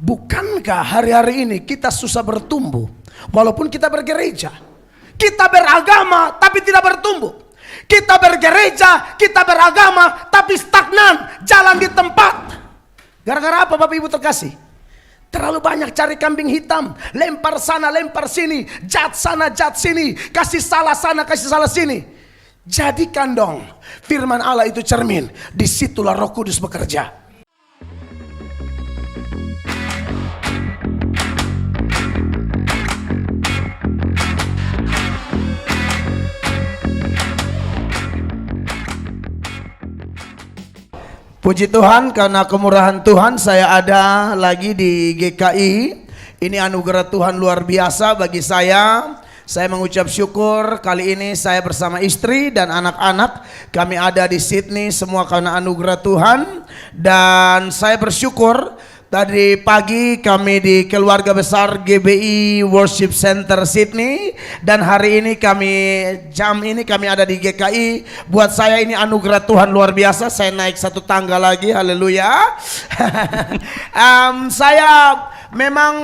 Bukankah hari-hari ini kita susah bertumbuh walaupun kita bergereja? Kita beragama tapi tidak bertumbuh. Kita bergereja, kita beragama tapi stagnan, jalan di tempat. Gara-gara apa Bapak Ibu terkasih? Terlalu banyak cari kambing hitam, lempar sana, lempar sini, jat sana, jat sini, kasih salah sana, kasih salah sini. Jadikan dong firman Allah itu cermin. Disitulah Roh Kudus bekerja. Puji Tuhan, karena kemurahan Tuhan saya ada lagi di GKI. Ini anugerah Tuhan luar biasa bagi saya. Saya mengucap syukur kali ini saya bersama istri dan anak-anak. Kami ada di Sydney semua karena anugerah Tuhan. Dan saya bersyukur tadi pagi kami di keluarga besar GBI Worship Center Sydney. Dan hari ini jam ini kami ada di GKI. Buat saya ini anugerah Tuhan luar biasa. Saya naik satu tangga lagi, haleluya. Saya memang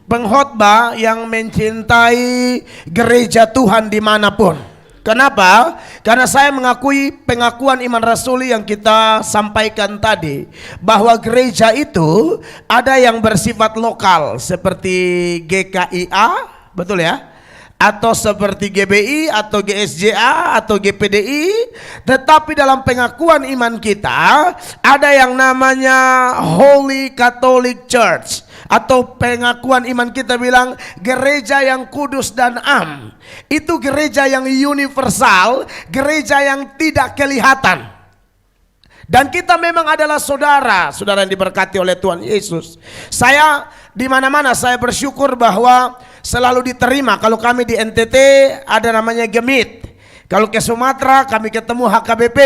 pengkhotbah yang mencintai gereja Tuhan dimanapun. Kenapa? Karena saya mengakui pengakuan iman rasuli yang kita sampaikan tadi, bahwa gereja itu ada yang bersifat lokal seperti GKIA, betul ya? Atau seperti GBI atau GSJA atau GPDI. Tetapi dalam pengakuan iman kita ada yang namanya Holy Catholic Church, atau pengakuan iman kita bilang gereja yang kudus dan am. Itu gereja yang universal, gereja yang tidak kelihatan. Dan kita memang adalah saudara yang diberkati oleh Tuhan Yesus. Saya di mana-mana saya bersyukur bahwa selalu diterima. Kalau kami di NTT ada namanya Gemit. Kalau ke Sumatera kami ketemu HKBP.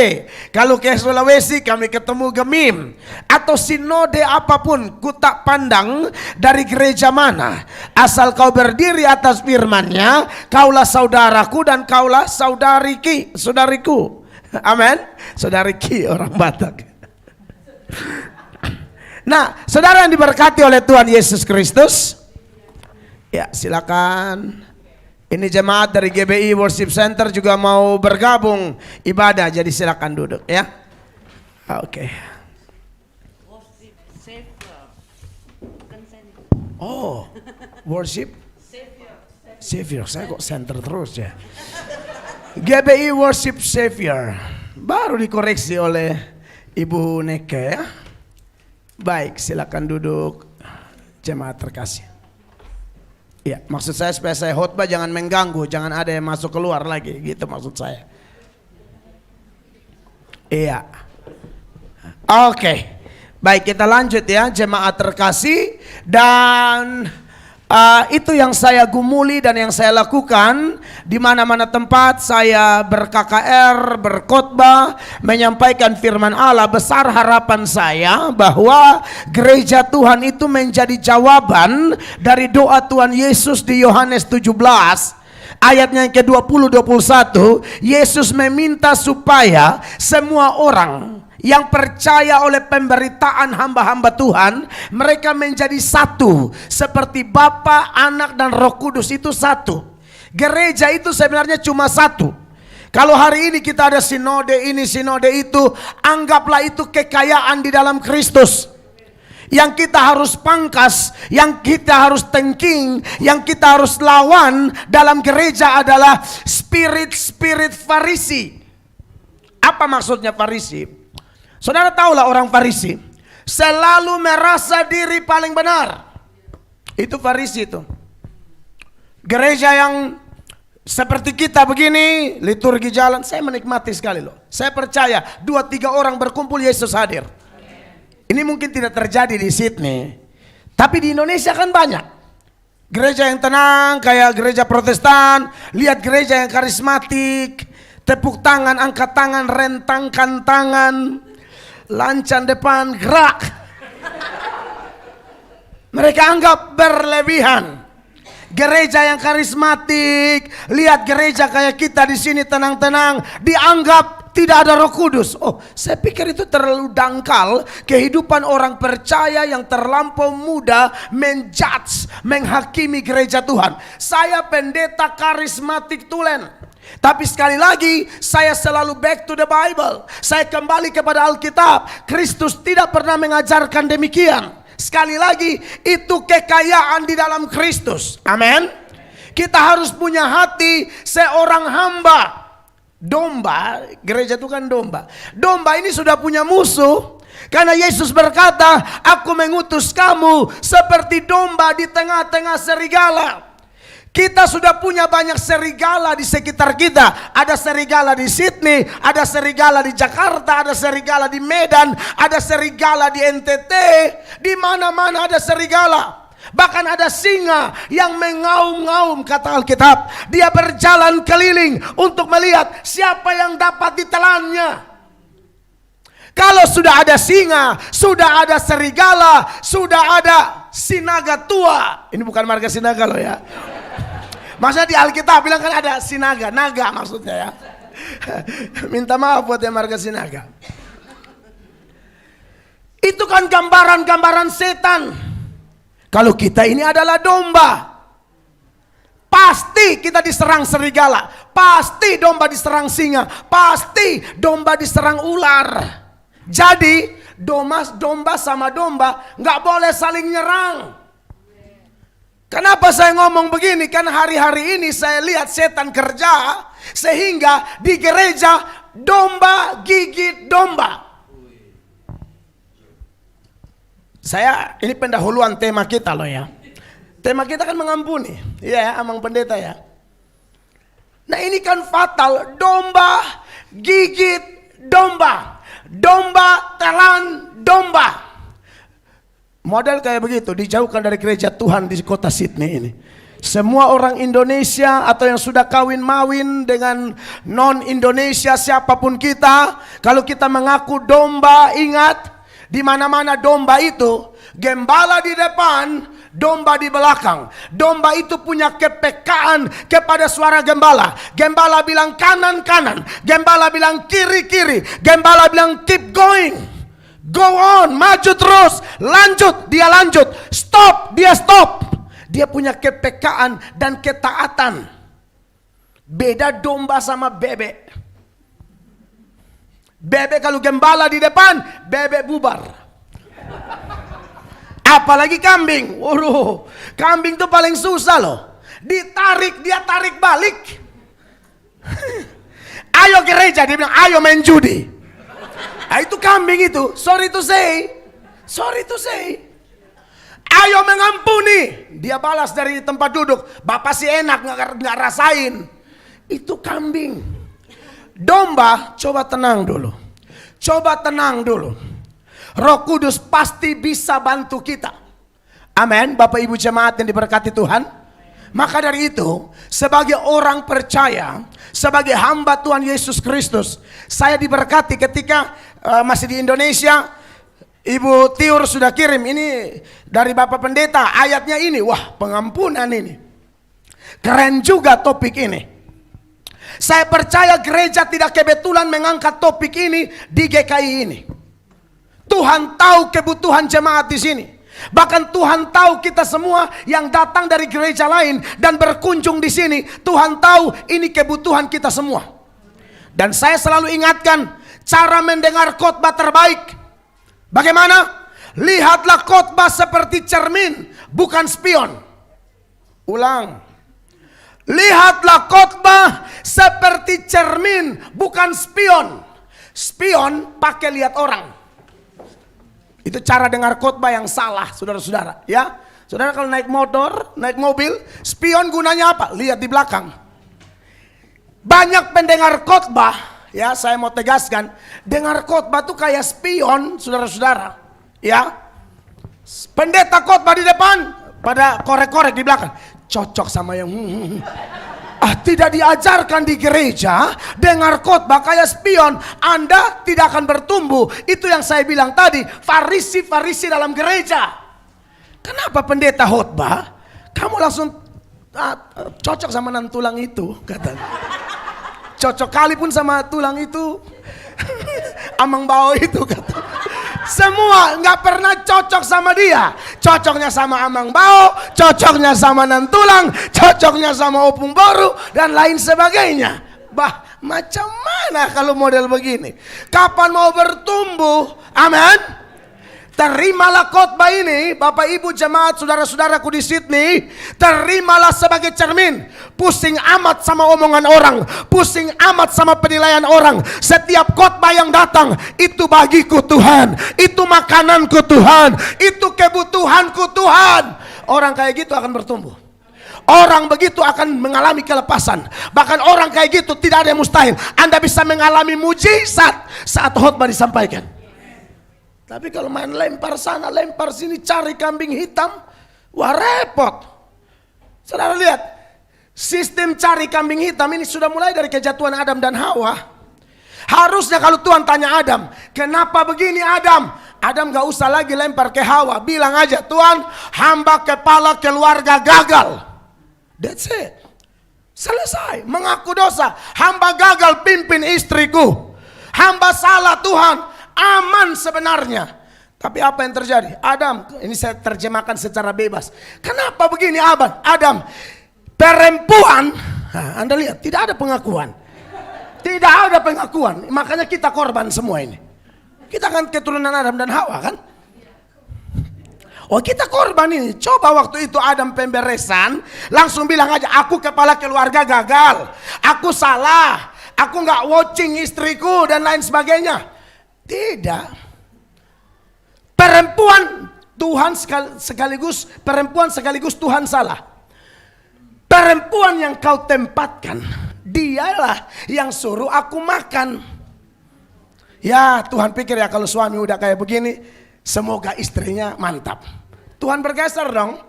Kalau ke Sulawesi kami ketemu Gemim. Atau sinode apapun, ku tak pandang dari gereja mana. Asal kau berdiri atas firman-Nya, kaulah saudaraku dan kaulah saudariku. Amin. Saudari Ki orang Batak. Nah, saudara yang diberkati oleh Tuhan Yesus Kristus. Ya, silakan. Ini jemaat dari GBI Worship Center juga mau bergabung ibadah, jadi silakan duduk ya. Oke. Oh, worship Savior. Saya kok center terus ya. GBI Worship Savior. Baru dikoreksi oleh Ibu Neke ya. Baik, silakan duduk jemaat terkasih. Ya, maksud saya supaya saya khotbah jangan mengganggu, jangan ada yang masuk keluar lagi, gitu maksud saya. Iya. Oke. Baik, kita lanjut ya jemaat terkasih. Dan itu yang saya gumuli dan yang saya lakukan di mana-mana tempat saya ber-KKR, berkhotbah, menyampaikan firman Allah. Besar harapan saya bahwa gereja Tuhan itu menjadi jawaban dari doa Tuhan Yesus di Yohanes 17 ayatnya yang ke-20-21. Yesus meminta supaya semua orang yang percaya oleh pemberitaan hamba-hamba Tuhan, mereka menjadi satu, seperti Bapa, Anak dan Roh Kudus itu satu. Gereja itu sebenarnya cuma satu. Kalau hari ini kita ada sinode ini, sinode itu, anggaplah itu kekayaan di dalam Kristus. Yang kita harus pangkas, yang kita harus tengking, yang kita harus lawan dalam gereja adalah spirit Farisi. Apa maksudnya Farisi? Saudara tahulah orang Farisi selalu merasa diri paling benar. Itu Farisi itu. Gereja yang seperti kita begini, liturgi jalan, saya menikmati sekali loh. Saya percaya 2-3 orang berkumpul Yesus hadir. Ini mungkin tidak terjadi di Sydney, tapi di Indonesia kan banyak gereja yang tenang kayak gereja Protestan. Lihat gereja yang karismatik, tepuk tangan, angkat tangan, rentangkan tangan, lancan depan, gerak. Mereka anggap berlebihan. Gereja yang karismatik, lihat gereja kayak kita di sini tenang-tenang, dianggap tidak ada Roh Kudus. Oh, saya pikir itu terlalu dangkal kehidupan orang percaya yang terlampau muda menjudge, menghakimi gereja Tuhan. Saya pendeta karismatik tulen. Tapi sekali lagi saya selalu back to the Bible. Saya kembali kepada Alkitab. Kristus tidak pernah mengajarkan demikian. Sekali lagi itu kekayaan di dalam Kristus. Amin. Kita harus punya hati seorang hamba. Domba, gereja itu kan domba. Domba ini sudah punya musuh. Karena Yesus berkata, aku mengutus kamu seperti domba di tengah-tengah serigala. Kita sudah punya banyak serigala di sekitar kita. Ada serigala di Sydney, ada serigala di Jakarta, ada serigala di Medan, ada serigala di NTT. Di mana-mana ada serigala. Bahkan ada singa yang mengaum-ngaum, kata Alkitab. Dia berjalan keliling untuk melihat siapa yang dapat ditelannya. Kalau sudah ada singa, sudah ada serigala, sudah ada sinaga tua. Ini bukan marga sinaga loh ya. Maksudnya di Alkitab bilang kan ada sinaga, naga maksudnya ya. Minta maaf buat yang marga sinaga. Itu kan gambaran-gambaran setan. Kalau kita ini adalah domba, pasti kita diserang serigala, pasti domba diserang singa, pasti domba diserang ular. Jadi domba sama domba nggak boleh saling nyerang. Kenapa saya ngomong begini? Kan hari-hari ini saya lihat setan kerja sehingga di gereja domba gigit domba. Saya ini pendahuluan tema kita loh ya. Tema kita kan mengampuni. Iya ya, Amang Pendeta ya. Nah ini kan fatal. Domba gigit domba. Domba telan domba. Model kayak begitu dijauhkan dari gereja Tuhan di kota Sydney ini. Semua orang Indonesia atau yang sudah kawin-mawin dengan non-Indonesia siapapun kita, kalau kita mengaku domba, ingat di mana-mana domba itu, gembala di depan, domba di belakang. Domba itu punya kepekaan kepada suara gembala. Gembala bilang kanan-kanan, gembala bilang kiri-kiri, gembala bilang keep going. Go on, maju terus, lanjut, dia lanjut, stop, dia stop. Dia punya kepekaan dan ketaatan. Beda domba sama bebek. Bebek kalau gembala di depan, bebek bubar. Apalagi kambing. Waduh, kambing tuh paling susah loh. Ditarik, dia tarik balik. Ayo gereja, dia bilang ayo main judi. Nah, itu kambing itu. Sorry to say. Ayo mengampuni. Dia balas dari tempat duduk. Bapak sih enak nggak rasain. Itu kambing. Domba, coba tenang dulu. Roh Kudus pasti bisa bantu kita. Amin. Bapak Ibu jemaat yang diberkati Tuhan. Maka dari itu, sebagai orang percaya, sebagai hamba Tuhan Yesus Kristus, saya diberkati ketika masih di Indonesia. Ibu Tiur sudah kirim ini dari Bapak Pendeta, ayatnya ini. Wah, pengampunan ini. Keren juga topik ini. Saya percaya gereja tidak kebetulan mengangkat topik ini di GKI ini. Tuhan tahu kebutuhan jemaat di sini. Bahkan Tuhan tahu kita semua yang datang dari gereja lain dan berkunjung di sini. Tuhan tahu ini kebutuhan kita semua. Dan saya selalu ingatkan cara mendengar khotbah terbaik. Bagaimana? Lihatlah khotbah seperti cermin, bukan spion. Ulang. Lihatlah khotbah seperti cermin, bukan spion. Spion pakai lihat orang. Itu cara dengar khotbah yang salah, saudara-saudara. Ya, saudara kalau naik motor, naik mobil, spion gunanya apa? Lihat di belakang. Banyak pendengar khotbah, ya saya mau tegaskan, dengar khotbah tuh kayak spion, saudara-saudara. Ya, pendeta khotbah di depan, pada korek-korek di belakang. Cocok sama yang tidak diajarkan di gereja. Dengar khotbah kayak spion, Anda tidak akan bertumbuh. Itu yang saya bilang tadi, farisi-farisi dalam gereja. Kenapa pendeta khotbah kamu langsung cocok sama nantulang itu, katanya. Cocok kali pun sama tulang itu. Amang bau itu kata. Semua nggak pernah cocok sama dia. Cocoknya sama amang bau, cocoknya sama nan tulang, cocoknya sama opung boru dan lain sebagainya. Bah, macam mana kalau model begini? Kapan mau bertumbuh? Amin. Terimalah khotbah ini, Bapak Ibu jemaat, saudara-saudaraku di Sydney. Terimalah sebagai cermin. Pusing amat sama omongan orang, pusing amat sama penilaian orang. Setiap khotbah yang datang, itu bagiku Tuhan, itu makananku Tuhan, itu kebutuhanku Tuhan. Orang kayak gitu akan bertumbuh. Orang begitu akan mengalami kelepasan. Bahkan orang kayak gitu tidak ada yang mustahil. Anda bisa mengalami mujizat saat khotbah disampaikan. Tapi kalau main lempar sana, lempar sini, cari kambing hitam, wah repot. Saudara lihat, sistem cari kambing hitam ini sudah mulai dari kejatuhan Adam dan Hawa. Harusnya kalau Tuhan tanya Adam, kenapa begini Adam? Adam gak usah lagi lempar ke Hawa, bilang aja, Tuhan, hamba kepala keluarga gagal. That's it. Selesai, mengaku dosa. Hamba gagal pimpin istriku. Hamba salah Tuhan. Aman sebenarnya. Tapi apa yang terjadi? Adam, ini saya terjemahkan secara bebas. Kenapa begini Adam? Perempuan, nah, Anda lihat tidak ada pengakuan. Tidak ada pengakuan. Makanya kita korban semua ini. Kita kan keturunan Adam dan Hawa kan? Oh kita korban ini. Coba waktu itu Adam pemberesan, langsung bilang aja, aku kepala keluarga gagal. Aku salah. Aku nggak watching istriku dan lain sebagainya. Tidak. Perempuan Tuhan sekaligus perempuan sekaligus Tuhan salah. Perempuan yang kau tempatkan, dialah yang suruh aku makan. Ya Tuhan pikir ya kalau suami udah kayak begini, semoga istrinya mantap. Tuhan bergeser dong.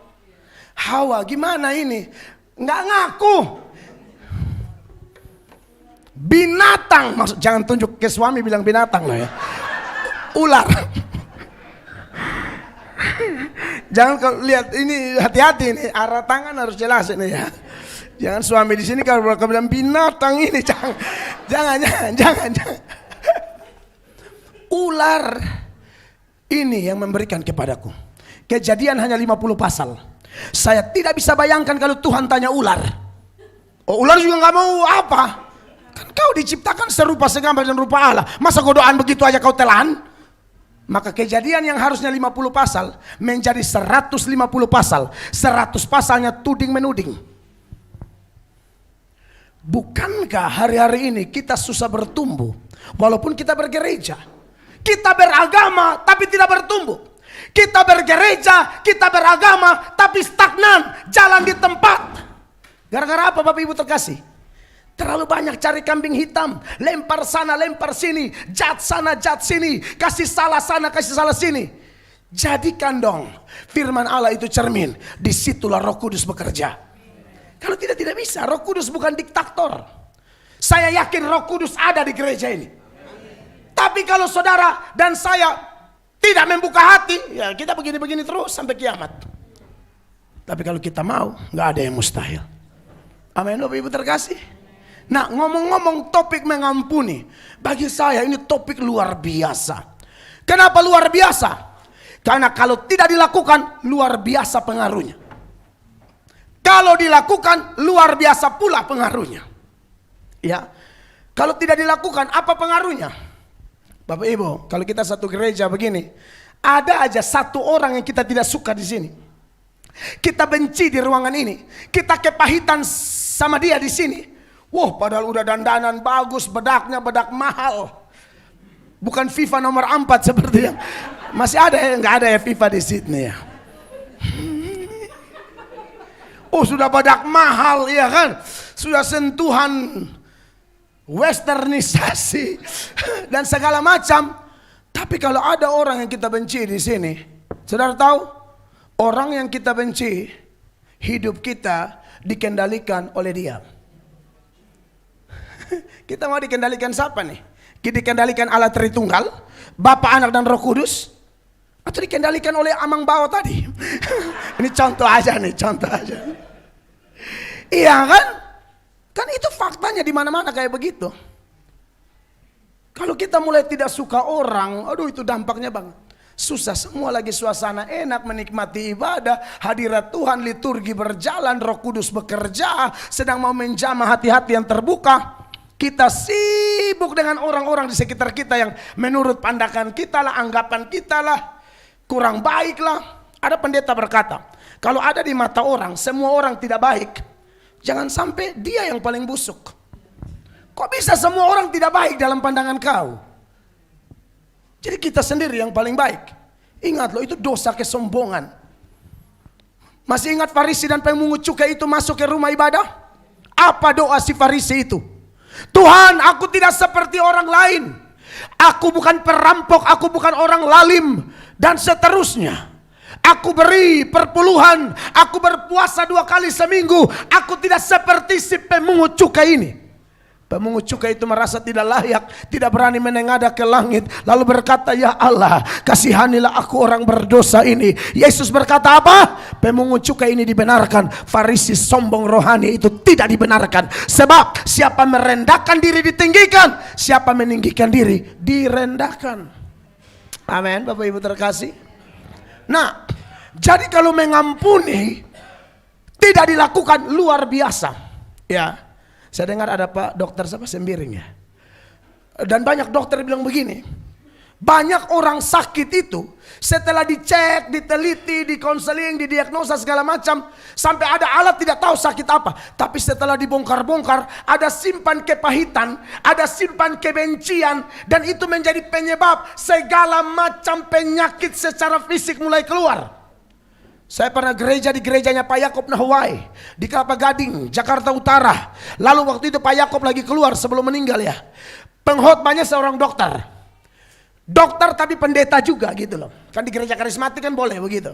Hawa gimana ini? Nggak ngaku. Binatang, maksud jangan tunjuk ke suami bilang binatang lah ya. Ular. Jangan kau lihat ini, hati-hati ini, arah tangan harus jelas ini ya. Jangan suami di sini kalau bilang binatang ini, jangan. Ular ini yang memberikan kepadaku. Kejadian hanya 50 pasal. Saya tidak bisa bayangkan kalau Tuhan tanya ular. Oh ular juga nggak mau apa? Kan kau diciptakan serupa segambar dan rupa Allah. Masa godaan begitu aja kau telan? Maka kejadian yang harusnya 50 pasal menjadi 150 pasal. 100 pasalnya tuding menuding. Bukankah hari-hari ini kita susah bertumbuh walaupun kita bergereja? Kita beragama tapi tidak bertumbuh. Kita bergereja, kita beragama tapi stagnan, jalan di tempat. Gara-gara apa Bapak Ibu terkasih? Terlalu banyak cari kambing hitam, lempar sana, lempar sini, jat sana, jat sini, kasih salah sana, kasih salah sini. Jadikan dong firman Allah itu cermin, disitulah Roh Kudus bekerja. Kalau tidak bisa, Roh Kudus bukan diktator. Saya yakin Roh Kudus ada di gereja ini. Tapi kalau saudara dan saya tidak membuka hati, ya kita begini-begini terus sampai kiamat. Tapi kalau kita mau, nggak ada yang mustahil. Amin, Bapak Ibu terkasih. Nah ngomong-ngomong topik mengampuni, bagi saya ini topik luar biasa. Kenapa luar biasa? Karena kalau tidak dilakukan luar biasa pengaruhnya. Kalau dilakukan luar biasa pula pengaruhnya. Ya, kalau tidak dilakukan apa pengaruhnya? Bapak Ibu, kalau kita satu gereja begini, ada aja satu orang yang kita tidak suka di sini. Kita benci di ruangan ini, kita kepahitan sama dia di sini. Wah, padahal udah dandanan bagus, bedaknya bedak mahal. Bukan FIFA nomor 4 seperti yang masih ada ya, nggak ada ya FIFA di Sydney ya. Oh, sudah bedak mahal ya kan? Sudah sentuhan westernisasi dan segala macam. Tapi kalau ada orang yang kita benci di sini, saudara tahu? Orang yang kita benci, hidup kita dikendalikan oleh dia. Kita mau dikendalikan siapa nih? Dikendalikan Allah Tritunggal, Bapa, Anak dan Roh Kudus, atau dikendalikan oleh amang bawah tadi? Ini contoh aja nih, contoh aja. Iya kan? Kan itu faktanya di mana-mana kayak begitu. Kalau kita mulai tidak suka orang, aduh itu dampaknya bang. Susah, semua lagi suasana enak, menikmati ibadah, hadirat Tuhan, liturgi berjalan, Roh Kudus bekerja, sedang mau menjamah hati-hati yang terbuka. Kita sibuk dengan orang-orang di sekitar kita yang menurut pandangan kita lah, anggapan kita lah, kurang baik lah. Ada pendeta berkata, kalau ada di mata orang, semua orang tidak baik, jangan sampai dia yang paling busuk. Kok bisa semua orang tidak baik dalam pandangan kau? Jadi kita sendiri yang paling baik. Ingat loh, itu dosa kesombongan. Masih ingat Farisi dan pemungut cukai itu masuk ke rumah ibadah? Apa doa si Farisi itu? Tuhan, aku tidak seperti orang lain. Aku bukan perampok, aku bukan orang lalim, dan seterusnya. Aku beri perpuluhan, aku berpuasa 2 kali seminggu. Aku tidak seperti si pemungut cukai ini. Pemungut cukai itu merasa tidak layak, tidak berani menengadah ke langit, lalu berkata, ya Allah, kasihanilah aku orang berdosa ini. Yesus berkata apa? Pemungut cukai ini dibenarkan, Farisi sombong rohani itu tidak dibenarkan. Sebab siapa merendahkan diri ditinggikan, siapa meninggikan diri direndahkan. Amin, Bapak Ibu terkasih. Nah, jadi kalau mengampuni tidak dilakukan luar biasa, ya. Saya dengar ada Pak dokter siapa Sembiring ya. Dan banyak dokter bilang begini, banyak orang sakit itu setelah dicek, diteliti, dikonseling, didiagnosa segala macam, sampai ada alat tidak tahu sakit apa. Tapi setelah dibongkar-bongkar, ada simpan kepahitan, ada simpan kebencian, dan itu menjadi penyebab segala macam penyakit secara fisik mulai keluar. Saya pernah gereja di gerejanya Pak Yakob Nahwai di Kelapa Gading, Jakarta Utara. Lalu waktu itu Pak Yakob lagi keluar sebelum meninggal ya. Pengkhotbahnya seorang dokter. Dokter tapi pendeta juga gitu loh. Kan di gereja karismatik kan boleh begitu.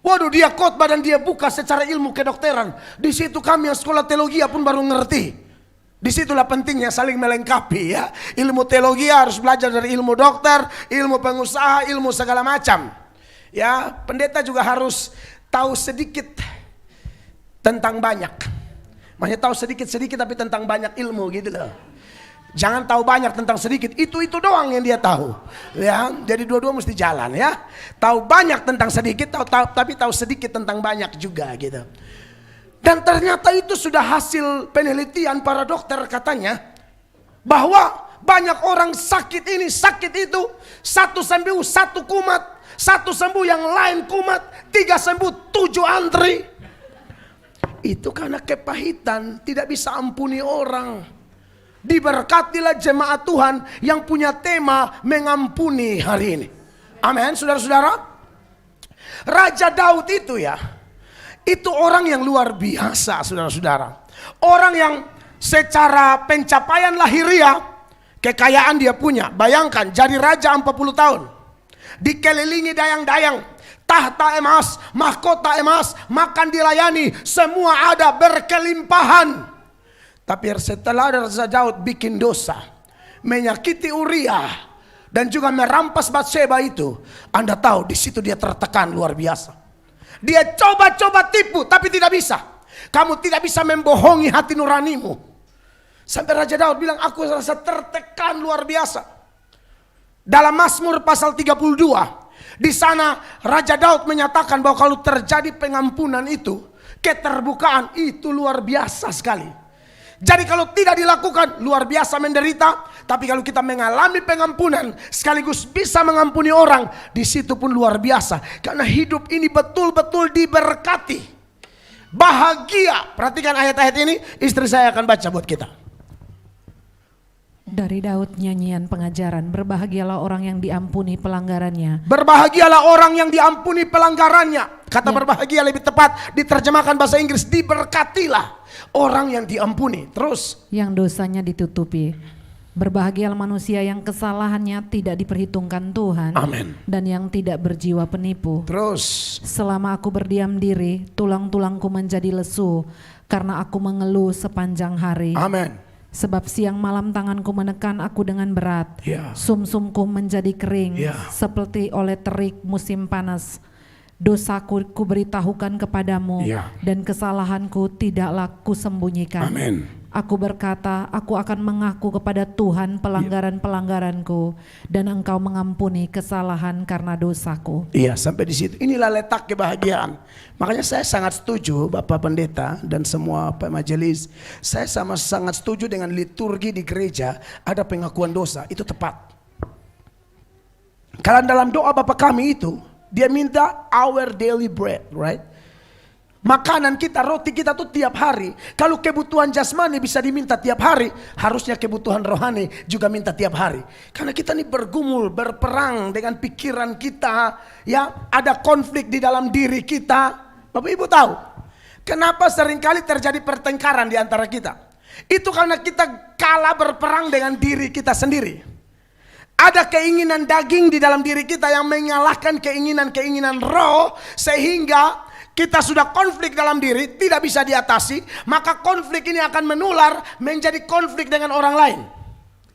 Waduh, dia khotbah dan dia buka secara ilmu kedokteran. Di situ kami yang sekolah teologi pun baru ngerti. Disitulah pentingnya saling melengkapi ya. Ilmu teologi harus belajar dari ilmu dokter, ilmu pengusaha, ilmu segala macam. Ya, pendeta juga harus tahu sedikit tentang banyak. Maksudnya tahu sedikit-sedikit tapi tentang banyak ilmu gitu loh. Jangan tahu banyak tentang sedikit, itu doang yang dia tahu. Ya, jadi dua-dua mesti jalan ya. Tahu banyak tentang sedikit, tapi tahu sedikit tentang banyak juga gitu. Dan ternyata itu sudah hasil penelitian para dokter katanya, bahwa banyak orang sakit ini, sakit itu, satu sembuh, satu kumat. Satu sembuh yang lain kumat, 3 sembuh 7 antri. Itu karena kepahitan, tidak bisa ampuni orang. Diberkatilah jemaat Tuhan yang punya tema mengampuni hari ini. Amin, saudara-saudara. Raja Daud itu ya, itu orang yang luar biasa, saudara-saudara. Orang yang secara pencapaian lahiriah, kekayaan dia punya. Bayangkan jadi raja 40 tahun. Dikelilingi dayang-dayang, tahta emas, mahkota emas, makan dilayani, semua ada berkelimpahan. Tapi setelah Raja Daud bikin dosa, menyakiti Uria dan juga merampas Batseba itu, Anda tahu di situ dia tertekan luar biasa. Dia coba-coba tipu tapi tidak bisa. Kamu tidak bisa membohongi hati nuranimu. Sampai Raja Daud bilang, aku rasa tertekan luar biasa. Dalam Mazmur pasal 32, di sana Raja Daud menyatakan bahwa kalau terjadi pengampunan itu, keterbukaan itu luar biasa sekali. Jadi kalau tidak dilakukan luar biasa menderita, tapi kalau kita mengalami pengampunan sekaligus bisa mengampuni orang, di situ pun luar biasa. Karena hidup ini betul-betul diberkati. Bahagia. Perhatikan ayat-ayat ini, istri saya akan baca buat kita. Dari Daud nyanyian pengajaran, berbahagialah orang yang diampuni pelanggarannya. Berbahagialah orang yang diampuni pelanggarannya. Kata ya. Berbahagia lebih tepat diterjemahkan bahasa Inggris, diberkatilah orang yang diampuni. Terus, yang dosanya ditutupi. Berbahagialah manusia yang kesalahannya tidak diperhitungkan Tuhan. Amin. Dan yang tidak berjiwa penipu. Terus, selama aku berdiam diri, tulang-tulangku menjadi lesu karena aku mengeluh sepanjang hari. amin. Sebab siang malam tanganku menekan aku dengan berat. Yeah. Sumsumku menjadi kering seperti oleh terik musim panas. Dosaku kuberitahukan kepadamu dan kesalahanku tidaklah kusembunyikan. Amin. Aku berkata, aku akan mengaku kepada Tuhan pelanggaran-pelanggaranku, dan Engkau mengampuni kesalahan karena dosaku. Iya, sampai di situ. Inilah letak kebahagiaan. Makanya saya sangat setuju Bapak Pendeta dan semua Pak Majelis. Saya sangat setuju dengan liturgi di gereja ada pengakuan dosa. Itu tepat. Kalau dalam doa Bapa kami itu, dia minta our daily bread, right? Makanan kita, roti kita tuh tiap hari. Kalau kebutuhan jasmani bisa diminta tiap hari, harusnya kebutuhan rohani juga minta tiap hari. Karena kita ini bergumul, berperang dengan pikiran kita, ya, ada konflik di dalam diri kita. Bapak Ibu tahu, kenapa seringkali terjadi pertengkaran di antara kita? Itu karena kita kalah berperang dengan diri kita sendiri. Ada keinginan daging di dalam diri kita yang mengalahkan keinginan-keinginan roh, sehingga kita sudah konflik dalam diri, tidak bisa diatasi, maka konflik ini akan menular menjadi konflik dengan orang lain.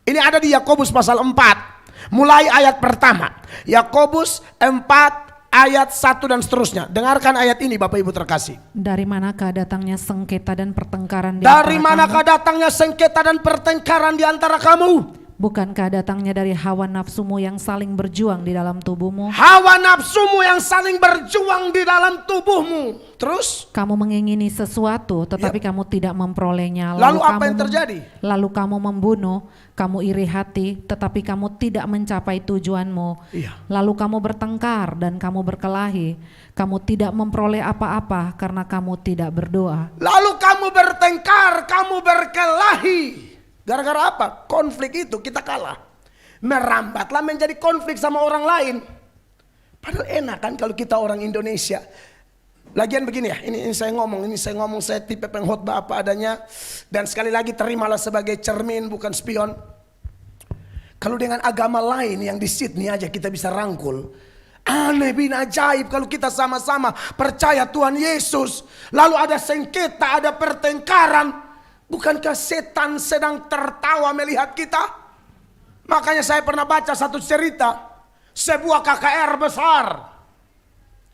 Ini ada di Yakobus pasal 4, mulai ayat pertama. Yakobus 4 ayat 1 dan seterusnya. Dengarkan ayat ini Bapak Ibu terkasih. Dari manakah datangnya sengketa dan pertengkaran Dari manakah datangnya sengketa dan pertengkaran di antara kamu? Bukankah datangnya dari hawa nafsumu yang saling berjuang di dalam tubuhmu? Hawa nafsumu yang saling berjuang di dalam tubuhmu. Terus? Kamu mengingini sesuatu tetapi kamu tidak memperolehnya. Lalu apa kamu yang terjadi? Lalu kamu membunuh, kamu iri hati tetapi kamu tidak mencapai tujuanmu. Iya. Lalu kamu bertengkar dan kamu berkelahi. Kamu tidak memperoleh apa-apa karena kamu tidak berdoa. Lalu kamu bertengkar, kamu berkelahi. Gara-gara apa? Konflik itu kita kalah. Merambatlah menjadi konflik sama orang lain. Padahal enak kan kalau kita orang Indonesia. Lagian begini ya, ini saya ngomong, saya tipe pengkhotbah apa adanya. Dan sekali lagi terimalah sebagai cermin bukan spion. Kalau dengan agama lain yang di Sydney aja kita bisa rangkul. Aneh bin ajaib kalau kita sama-sama percaya Tuhan Yesus. Lalu ada sengketa, ada pertengkaran. Bukankah setan sedang tertawa melihat kita? Makanya saya pernah baca satu cerita. Sebuah KKR besar.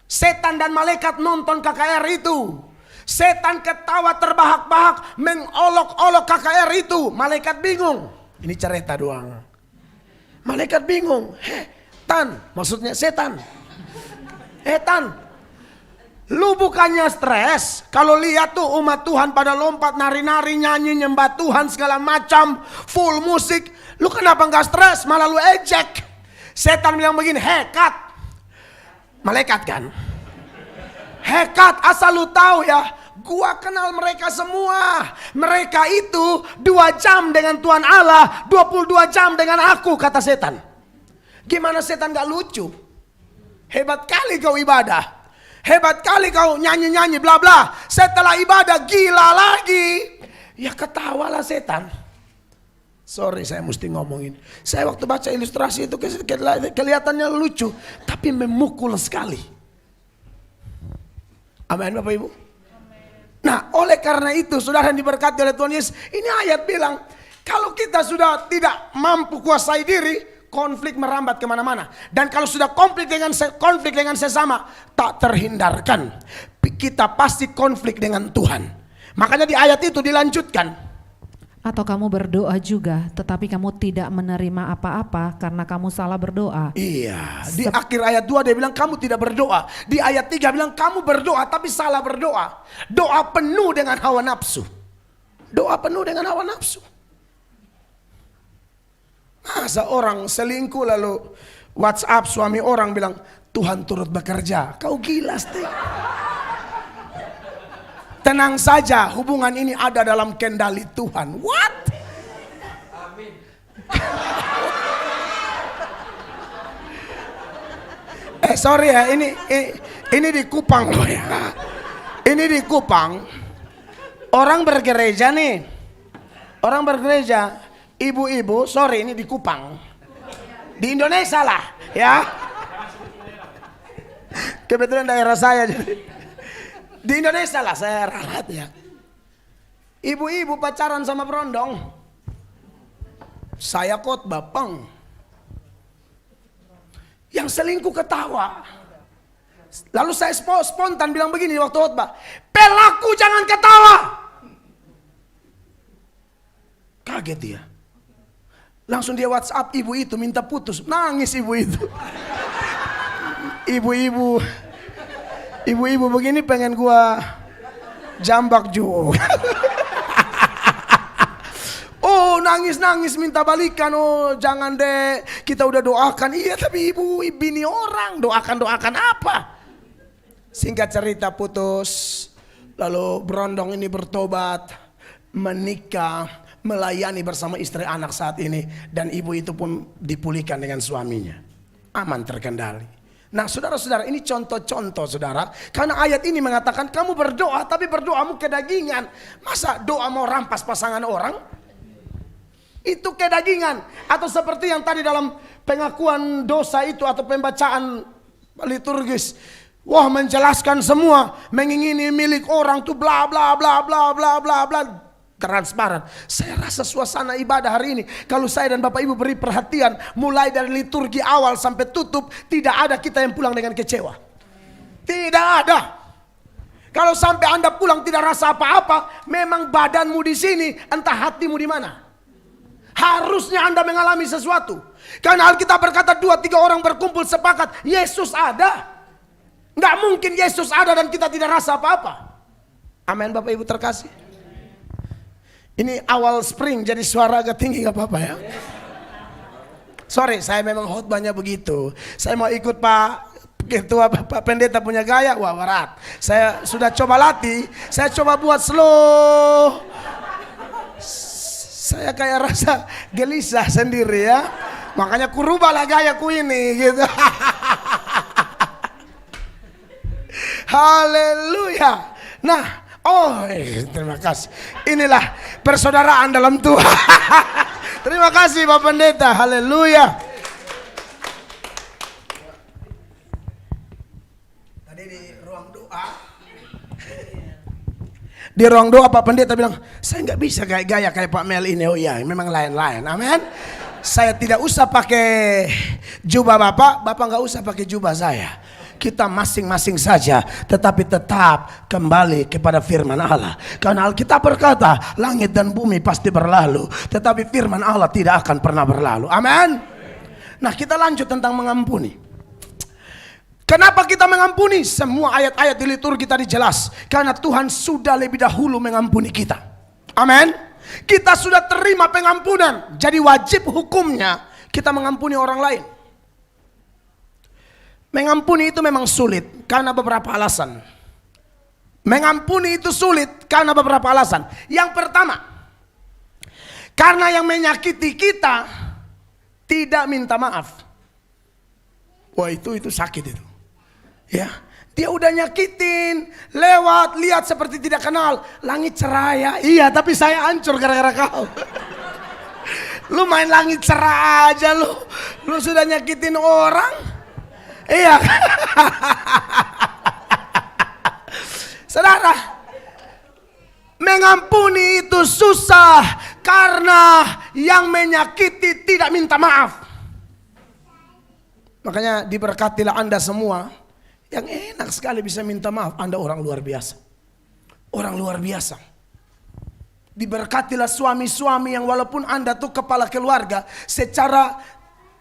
Setan dan malaikat nonton KKR itu. Setan ketawa terbahak-bahak mengolok-olok KKR itu. Malaikat bingung. Ini cerita doang. Malaikat bingung. Tan, maksudnya setan. Tan, lu bukannya stres kalau lihat tuh umat Tuhan pada lompat, nari-nari, nyanyi, nyembah Tuhan segala macam, full musik. Lu kenapa nggak stres? Malah lu ejek. Setan bilang begini, kat. Malaikat kan? Kat, asal lu tahu ya, gua kenal mereka semua. Mereka itu 2 jam dengan Tuhan Allah, 22 jam dengan aku, kata setan. Gimana setan gak lucu? Hebat kali kau ibadah. Hebat kali kau nyanyi-nyanyi bla bla. Setelah ibadah gila lagi. Ya ketawalah setan. Sorry saya mesti ngomongin. Saya waktu baca ilustrasi itu kelihatannya lucu. Tapi memukul sekali. Amin Bapak Ibu. Nah oleh karena itu saudara yang diberkati oleh Tuhan Yesus. Ini ayat bilang. Kalau kita sudah tidak mampu kuasai diri. Konflik merambat kemana-mana. Dan kalau sudah konflik dengan sesama, tak terhindarkan. Kita pasti konflik dengan Tuhan. Makanya di ayat itu dilanjutkan. Atau kamu berdoa juga, tetapi kamu tidak menerima apa-apa karena kamu salah berdoa. Iya, di akhir ayat 2 dia bilang kamu tidak berdoa. Di ayat 3 bilang kamu berdoa tapi salah berdoa. Doa penuh dengan hawa nafsu. Doa penuh dengan hawa nafsu. Masa orang selingkuh lalu WhatsApp suami orang bilang Tuhan turut bekerja. Kau gila Steve. Tenang saja, hubungan ini ada dalam kendali Tuhan. What? Amin. Sorry ya, ini di Kupang loh ya. Ini di Kupang. Orang bergereja nih. Orang bergereja. Ibu-ibu, sorry ini di Kupang. Di Indonesia lah, ya. Kebetulan daerah saya jadi. Di Indonesia lah saya ralat ya. Ibu-ibu pacaran sama berondong. Saya khotbah, peng. Yang selingkuh ketawa. Lalu saya spontan bilang begini waktu khotbah. Pelaku jangan ketawa. Kaget dia. Langsung dia WhatsApp ibu itu minta putus. Nangis ibu itu. Ibu-ibu begini pengen gua jambak juga. Oh, nangis-nangis minta balikan. Oh, jangan deh, kita udah doakan. Iya, tapi ibu bini orang doakan apa? Singkat cerita putus. Lalu berondong ini bertobat, menikah, melayani bersama istri anak saat ini. Dan ibu itu pun dipulihkan dengan suaminya. Aman, terkendali. Nah, saudara-saudara, ini contoh-contoh, saudara. Karena ayat ini mengatakan kamu berdoa, tapi berdoamu kedagingan. Masa doa mau rampas pasangan orang? Itu kedagingan. Atau seperti yang tadi dalam pengakuan dosa itu atau pembacaan liturgis. Wah, menjelaskan semua, mengingini milik orang tuh bla bla bla bla bla bla bla. Transparan. Saya rasa suasana ibadah hari ini, kalau saya dan Bapak Ibu beri perhatian, mulai dari liturgi awal sampai tutup, tidak ada kita yang pulang dengan kecewa. Tidak ada. Kalau sampai Anda pulang tidak rasa apa-apa, memang badanmu di sini, entah hatimu di mana. Harusnya Anda mengalami sesuatu. Karena Alkitab berkata 2-3 orang berkumpul sepakat, Yesus ada. Nggak mungkin Yesus ada dan kita tidak rasa apa-apa. Amin, Bapak Ibu terkasih. Ini awal spring jadi suara agak tinggi, gak apa-apa ya. Sorry, saya memang khotbahnya begitu. Saya mau ikut Pak Ketua, Pak Pendeta punya gaya, wah berat. Saya sudah coba latih, saya coba buat slow. Saya kayak rasa gelisah sendiri ya. Makanya kurubahlah gayaku ini gitu. Haleluya. Nah, terima kasih. Inilah persaudaraan dalam Tuhan. Terima kasih Pak Pendeta. Haleluya. Tadi di ruang doa, di ruang doa Pak Pendeta bilang, saya nggak bisa gaya kayak Pak Mel ini. Oh iya, memang lain-lain. Amin. Saya tidak usah pakai jubah Bapak nggak usah pakai jubah saya. Kita masing-masing saja, tetapi tetap kembali kepada firman Allah. Karena Alkitab berkata, langit dan bumi pasti berlalu, tetapi firman Allah tidak akan pernah berlalu. Amin. Nah, kita lanjut tentang mengampuni. Kenapa kita mengampuni? Semua ayat-ayat di liturgi tadi jelas. Karena Tuhan sudah lebih dahulu mengampuni kita. Amin. Kita sudah terima pengampunan. Jadi wajib hukumnya kita mengampuni orang lain. Mengampuni itu memang sulit karena beberapa alasan. Mengampuni itu sulit karena beberapa alasan. Yang pertama, karena yang menyakiti kita tidak minta maaf. Wah, itu sakit itu. Ya, dia udah nyakitin, lewat, lihat seperti tidak kenal. Langit cerah ya, iya tapi saya hancur gara-gara kau. Lu main langit cerah aja lu sudah nyakitin orang. Iya. Saudara, mengampuni itu susah karena yang menyakiti tidak minta maaf. Makanya diberkatilah Anda semua yang enak sekali bisa minta maaf. Anda orang luar biasa. Orang luar biasa. Diberkatilah suami-suami yang walaupun Anda tuh kepala keluarga, secara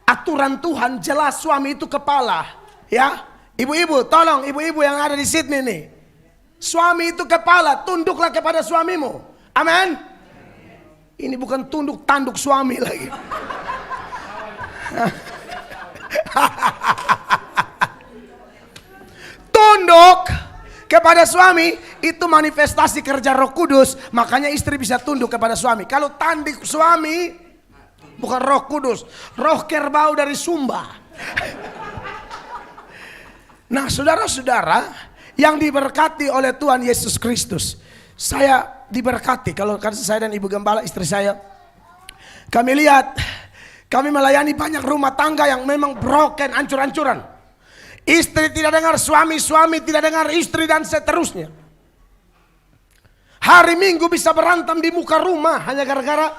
aturan Tuhan jelas suami itu kepala. Ya, ibu-ibu, tolong ibu-ibu yang ada di Sydney nih. Suami itu kepala, tunduklah kepada suamimu. Amin. Ini bukan tunduk tanduk suami lagi. Tunduk kepada suami itu manifestasi kerja Roh Kudus. Makanya istri bisa tunduk kepada suami. Kalau tanduk suami bukan Roh Kudus, roh kerbau dari Sumba. Nah, saudara-saudara yang diberkati oleh Tuhan Yesus Kristus, saya diberkati. Kalau saya dan Ibu Gembala istri saya, kami lihat, kami melayani banyak rumah tangga yang memang broken, hancur-hancuran. Istri tidak dengar suami, suami tidak dengar istri, dan seterusnya. Hari Minggu bisa berantem di muka rumah hanya gara-gara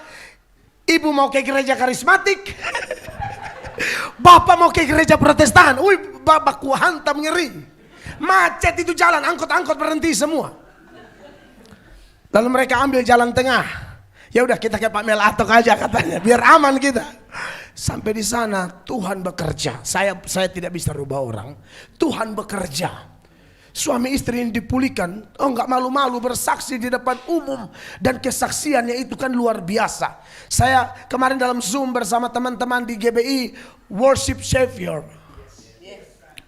ibu mau ke gereja karismatik, bapak mau ke gereja Protestan. Bapak ku hantam ngeri. Macet itu jalan, angkot-angkot berhenti semua. Lalu mereka ambil jalan tengah. Ya udah kita ke Pak Melatok aja katanya, biar aman kita. Sampai di sana Tuhan bekerja. Saya tidak bisa rubah orang. Tuhan bekerja. Suami istri ini dipulihkan. Oh, nggak malu-malu bersaksi di depan umum, dan kesaksiannya itu kan luar biasa. Saya kemarin dalam Zoom bersama teman-teman di GBI Worship Savior.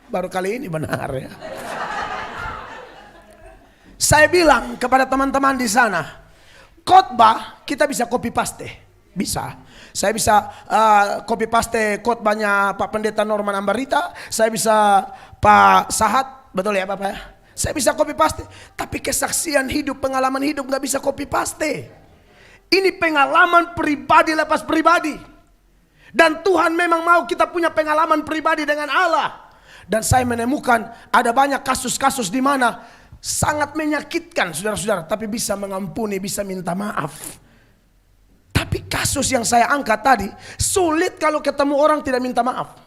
Baru kali ini benar ya. Saya bilang kepada teman-teman di sana, khotbah kita bisa copy paste, bisa. Saya bisa copy paste khotbahnya Pak Pendeta Norman Ambarita, saya bisa Pak Sahat, betul ya Bapak ya? Saya bisa copy paste, tapi kesaksian hidup, pengalaman hidup nggak bisa copy paste. Ini pengalaman pribadi lepas pribadi. Dan Tuhan memang mau kita punya pengalaman pribadi dengan Allah. Dan saya menemukan ada banyak kasus-kasus di mana sangat menyakitkan saudara-saudara, tapi bisa mengampuni, bisa minta maaf. Tapi kasus yang saya angkat tadi, sulit kalau ketemu orang tidak minta maaf.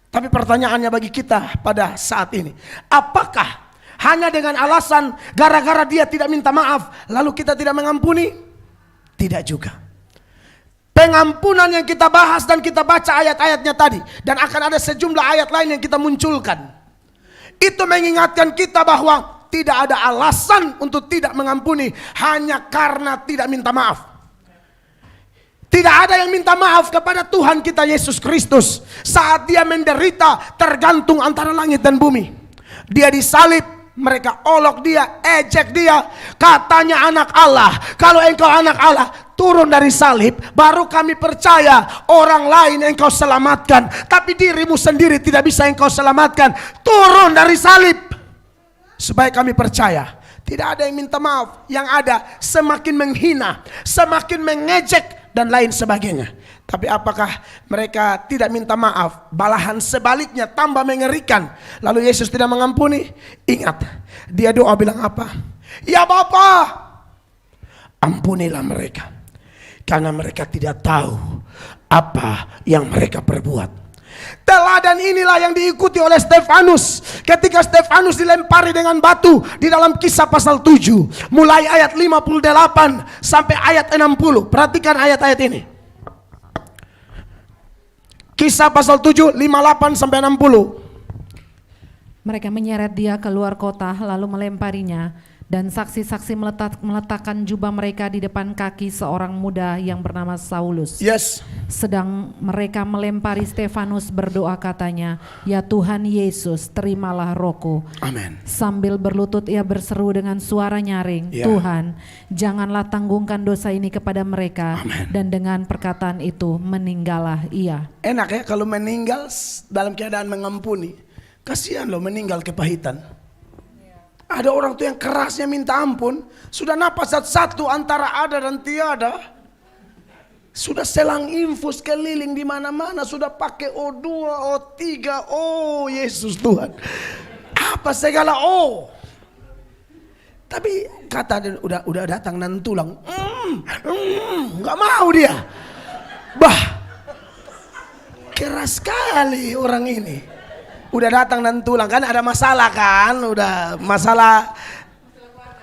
Tapi pertanyaannya bagi kita pada saat ini, apakah hanya dengan alasan gara-gara dia tidak minta maaf, lalu kita tidak mengampuni? Tidak juga. Pengampunan yang kita bahas dan kita baca ayat-ayatnya tadi, dan akan ada sejumlah ayat lain yang kita munculkan, itu mengingatkan kita bahwa tidak ada alasan untuk tidak mengampuni hanya karena tidak minta maaf. Tidak ada yang minta maaf kepada Tuhan kita Yesus Kristus saat dia menderita tergantung antara langit dan bumi. Dia disalib, mereka olok dia, ejek dia, katanya anak Allah. Kalau engkau anak Allah, turun dari salib, baru kami percaya orang lain engkau selamatkan. Tapi dirimu sendiri tidak bisa engkau selamatkan. Turun dari salib supaya kami percaya. Tidak ada yang minta maaf. Yang ada semakin menghina, semakin mengejek, dan lain sebagainya. Tapi apakah mereka tidak minta maaf? Balahan sebaliknya tambah mengerikan. Lalu Yesus tidak mengampuni. Ingat, dia doa bilang apa? Ya Bapa, ampunilah mereka, karena mereka tidak tahu apa yang mereka perbuat. Teladan inilah yang diikuti oleh Stefanus ketika Stefanus dilempari dengan batu di dalam Kisah pasal 7 mulai ayat 58 sampai ayat 60. Perhatikan ayat-ayat ini. Kisah pasal 7 58 sampai 60. Mereka menyeret dia keluar kota lalu melemparinya, dan saksi-saksi meletakkan jubah mereka di depan kaki seorang muda yang bernama Saulus. Yes. Sedang mereka melempari Stefanus, berdoa katanya, ya Tuhan Yesus, terimalah rohku. Amin. Sambil berlutut ia berseru dengan suara nyaring, Tuhan, janganlah tanggungkan dosa ini kepada mereka. Amen. Dan dengan perkataan itu meninggallah ia. Enak ya kalau meninggal dalam keadaan mengampuni. Kasihan loh meninggal kepahitan. Ada orang tuh yang kerasnya minta ampun, sudah napas satu antara ada dan tiada. Sudah selang infus keliling di mana-mana, sudah pakai O2, O3, oh Yesus Tuhan. Apa segala Tapi kata udah datang nan tulang. Nggak mau dia. Bah. Keras sekali orang ini. Udah datang dan tulang, kan ada masalah kan, udah masalah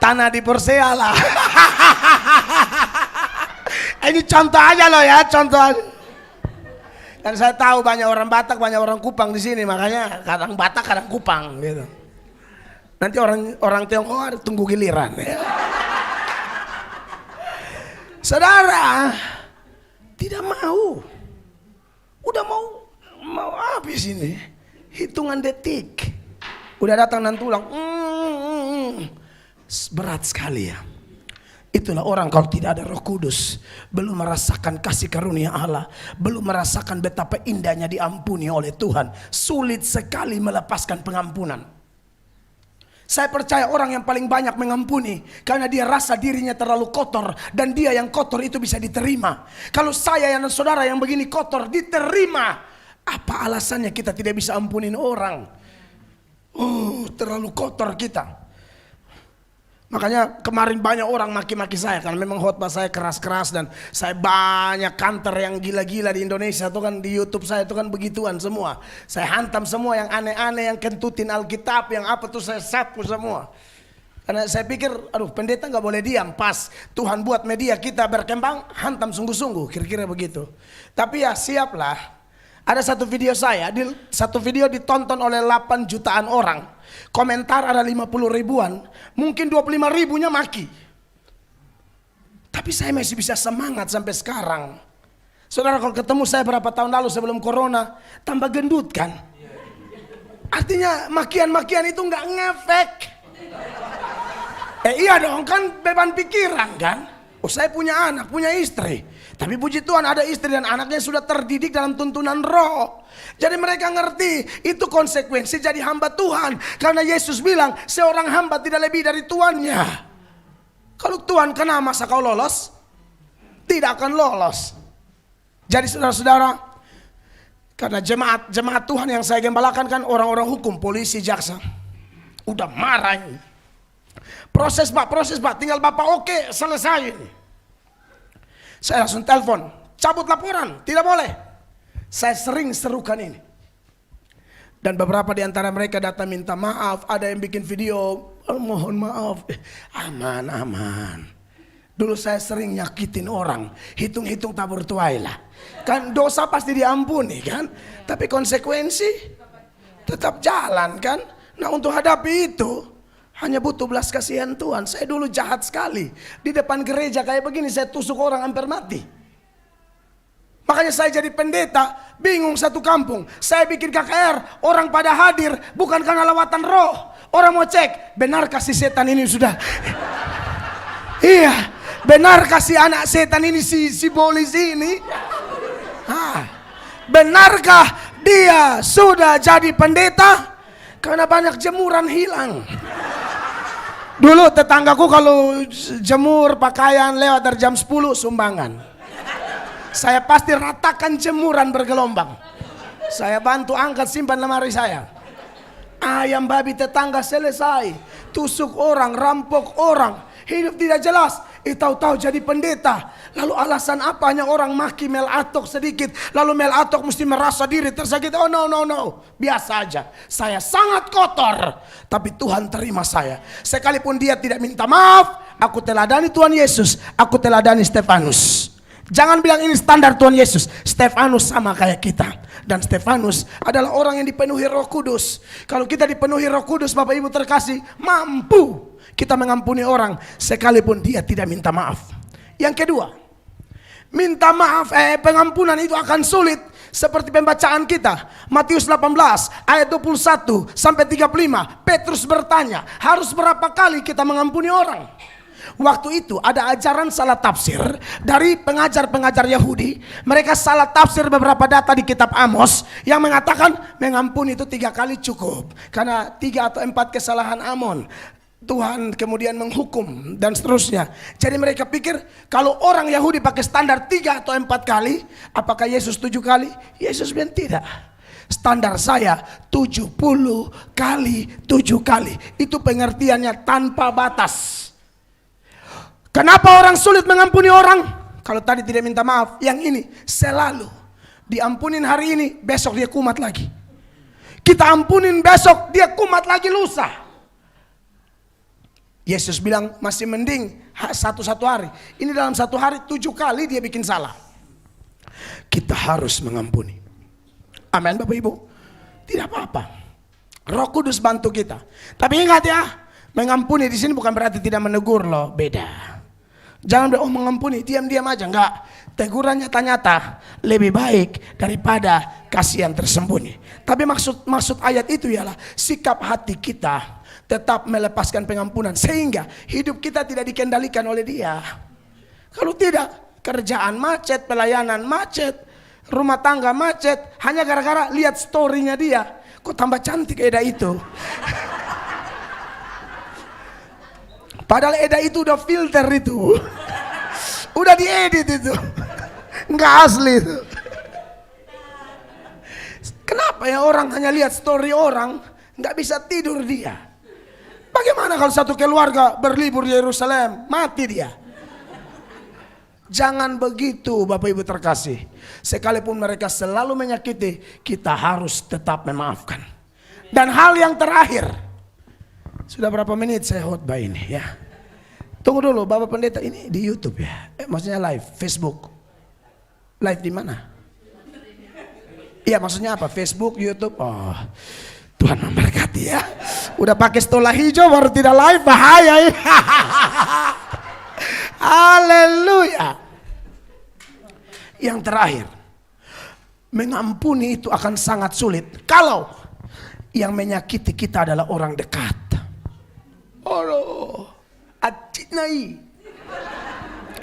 tanah di Porsea lah. Ini contoh aja loh ya, contoh aja. Dan saya tahu banyak orang Batak, banyak orang Kupang di sini, makanya kadang Batak, kadang Kupang gitu. Nanti orang Tionghoa tunggu giliran ya. Saudara, tidak mau. Udah mau habis ini. Hitungan detik udah datang dan tulang. Berat sekali ya. Itulah orang kalau tidak ada Roh Kudus, belum merasakan kasih karunia Allah, belum merasakan betapa indahnya diampuni oleh Tuhan, sulit sekali melepaskan pengampunan. Saya percaya orang yang paling banyak mengampuni karena dia rasa dirinya terlalu kotor, dan dia yang kotor itu bisa diterima. Kalau saya dan saudara yang begini kotor diterima, apa alasannya kita tidak bisa ampunin orang? Terlalu kotor kita. Makanya kemarin banyak orang maki-maki saya karena memang khotbah saya keras-keras, dan saya banyak kantor yang gila-gila di Indonesia tuh kan, di YouTube saya itu kan begituan semua. Saya hantam semua yang aneh-aneh, yang kentutin Alkitab, yang apa tuh saya sapu semua. Karena saya pikir, aduh pendeta nggak boleh diam. Pas Tuhan buat media kita berkembang, hantam sungguh-sungguh, kira-kira begitu. Tapi ya siaplah. Ada satu video saya, satu video ditonton oleh 8 jutaan orang. Komentar ada 50 ribuan, mungkin 25 ribunya maki. Tapi saya masih bisa semangat sampai sekarang. Saudara, kalau ketemu saya berapa tahun lalu sebelum corona, tambah gendut kan? Artinya makian-makian itu nggak ngefek. Iya dong, kan beban pikiran kan. Oh, saya punya anak, punya istri. Tapi puji Tuhan ada istri dan anaknya sudah terdidik dalam tuntunan roh. Jadi mereka ngerti itu konsekuensi jadi hamba Tuhan. Karena Yesus bilang seorang hamba tidak lebih dari tuannya. Kalau Tuhan kena masa kau lolos? Tidak akan lolos. Jadi saudara-saudara, karena jemaat Tuhan yang saya gembalakan kan orang-orang hukum, polisi, jaksa. Udah marah ini. Proses pak, tinggal bapak oke, selesai ini. Saya langsung telepon, cabut laporan, tidak boleh. Saya sering serukan ini. Dan beberapa di antara mereka datang minta maaf, ada yang bikin video, oh, mohon maaf. Aman. Dulu saya sering nyakitin orang, hitung-hitung tabur tuai lah. Kan dosa pasti diampuni kan, tapi konsekuensi tetap jalan kan. Nah untuk hadapi itu, hanya butuh belas kasihan Tuhan. Saya dulu jahat sekali. Di depan gereja kayak begini saya tusuk orang hampir mati. Makanya saya jadi pendeta, bingung satu kampung. Saya bikin KKR, orang pada hadir bukan karena lawatan roh. Orang mau cek, benarkah si setan ini sudah iya, benarkah si anak setan ini si polisi ini? Benarkah dia sudah jadi pendeta? Karena banyak jemuran hilang. Dulu tetanggaku kalau jemur pakaian lewat dari jam 10 sumbangan. Saya pasti ratakan jemuran bergelombang. Saya bantu angkat simpan lemari saya. Ayam babi tetangga selesai. Tusuk orang, rampok orang. Hidup tidak jelas. Tahu-tahu jadi pendeta. Lalu alasan apanya orang maki Mel Atok sedikit. Lalu Mel Atok mesti merasa diri tersakiti. Oh no. Biasa aja. Saya sangat kotor. Tapi Tuhan terima saya. Sekalipun dia tidak minta maaf. Aku teladani Tuhan Yesus. Aku teladani Stefanus. Jangan bilang ini standar Tuhan Yesus. Stefanus sama kayak kita. Dan Stefanus adalah orang yang dipenuhi Roh Kudus. Kalau kita dipenuhi Roh Kudus, Bapak Ibu terkasih, mampu kita mengampuni orang sekalipun dia tidak minta maaf. Yang kedua, minta maaf, pengampunan itu akan sulit seperti pembacaan kita. Matius 18 ayat 21 sampai 35. Petrus bertanya, harus berapa kali kita mengampuni orang? Waktu itu ada ajaran salah tafsir dari pengajar-pengajar Yahudi. Mereka salah tafsir beberapa data di kitab Amos yang mengatakan mengampuni itu 3 kali cukup. Karena 3 atau 4 kesalahan Amon Tuhan kemudian menghukum dan seterusnya. Jadi mereka pikir kalau orang Yahudi pakai standar 3 atau 4 kali, apakah Yesus 7 kali? Yesus bilang tidak. Standar saya 70 kali 7 kali. Itu pengertiannya tanpa batas. Kenapa orang sulit mengampuni orang? Kalau tadi tidak minta maaf, yang ini selalu diampunin hari ini, besok dia kumat lagi. Kita ampunin besok, dia kumat lagi lusa. Yesus bilang masih mending satu hari. Ini dalam 1 hari 7 kali dia bikin salah. Kita harus mengampuni. Amin Bapak Ibu. Tidak apa-apa. Roh Kudus bantu kita. Tapi ingat ya, mengampuni di sini bukan berarti tidak menegur loh, beda. Jangan bilang, oh mengampuni, diam-diam aja. Enggak, teguran nyata-nyata lebih baik daripada kasihan tersembunyi. Tapi maksud ayat itu ialah sikap hati kita tetap melepaskan pengampunan sehingga hidup kita tidak dikendalikan oleh dia. Kalau tidak, kerjaan macet, pelayanan macet, rumah tangga macet, hanya gara-gara lihat story-nya dia. Kok tambah cantik Eda itu? Padahal Eda itu udah filter itu. Udah diedit itu. Enggak asli itu. Kenapa ya orang hanya lihat story orang, nggak bisa tidur dia? Bagaimana kalau satu keluarga berlibur di Yerusalem, mati dia? Jangan begitu Bapak Ibu terkasih. Sekalipun mereka selalu menyakiti, kita harus tetap memaafkan. Dan hal yang terakhir, Sudah berapa menit saya khotbah ini ya? Tunggu dulu, Bapak Pendeta, ini di YouTube ya? Maksudnya live, Facebook. Live di mana? Iya, maksudnya apa? Facebook, YouTube. Oh, Tuhan memberkati ya. Udah pakai stola hijau baru tidak live, bahaya ya. Haleluya. Yang terakhir, mengampuni itu akan sangat sulit kalau yang menyakiti kita adalah orang dekat. Oh, acinai.